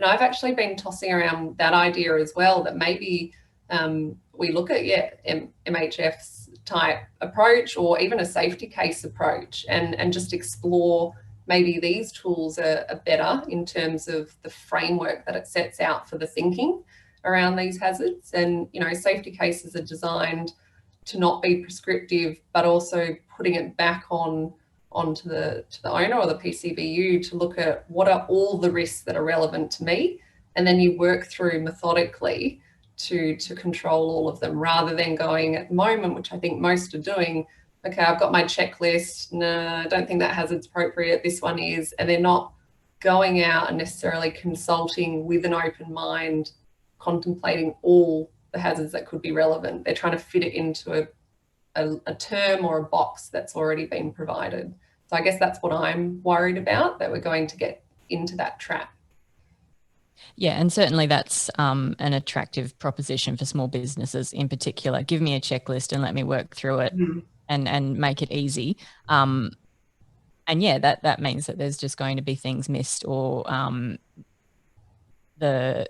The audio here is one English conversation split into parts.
I've actually been tossing around that idea as well, that maybe we look at MHF's type approach, or even a safety case approach, and just explore maybe these tools are better in terms of the framework that it sets out for the thinking around these hazards. And, safety cases are designed to not be prescriptive, but also putting it back onto the owner or the PCBU to look at what are all the risks that are relevant to me, and then you work through methodically to control all of them, rather than going at the moment, which I think most are doing, okay, I've got my checklist, no, I don't think that hazard's appropriate, this one is, and they're not going out and necessarily consulting with an open mind, contemplating all the hazards that could be relevant. They're trying to fit it into a term or a box that's already been provided. So I guess that's what I'm worried about, that we're going to get into that trap. Yeah, and certainly that's an attractive proposition for small businesses in particular. Give me a checklist and let me work through it and make it easy. And yeah, that means that there's just going to be things missed, or the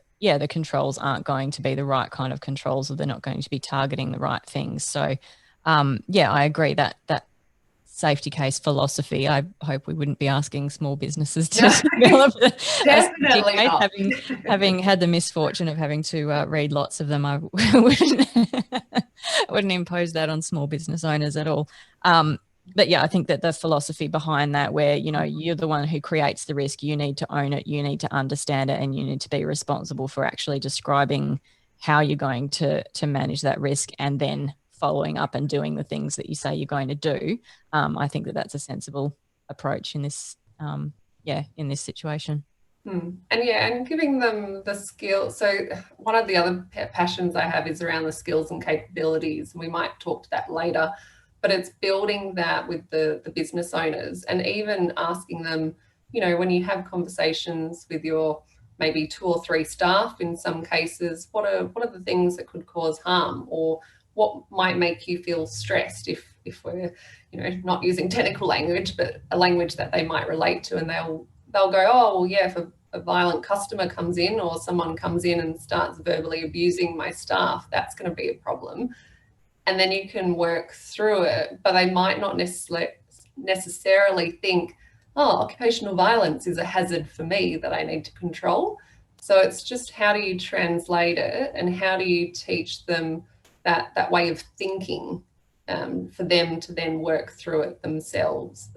controls aren't going to be the right kind of controls, or they're not going to be targeting the right things. So yeah, I agree that safety case philosophy, I hope we wouldn't be asking small businesses to develop a safety case. Having had the misfortune of having to read lots of them, I wouldn't impose that on small business owners at all. But yeah, I think that the philosophy behind that, where, you're the one who creates the risk, you need to own it, you need to understand it, and you need to be responsible for actually describing how you're going to manage that risk, and then following up and doing the things that you say you're going to do. I think that that's a sensible approach in this, in this situation. And giving them the skill. So one of the other passions I have is around the skills and capabilities, and we might talk to that later, but it's building that with the business owners, and even asking them, when you have conversations with your maybe 2 or 3 staff, in some cases, what are the things that could cause harm, or what might make you feel stressed, if we're not using technical language, but a language that they might relate to, and they'll go, oh well, yeah, if a violent customer comes in, or someone comes in and starts verbally abusing my staff, that's going to be a problem. And then you can work through it, but they might not necessarily think, oh, occupational violence is a hazard for me that I need to control. So it's just, how do you translate it, and how do you teach them that way of thinking for them to then work through it themselves.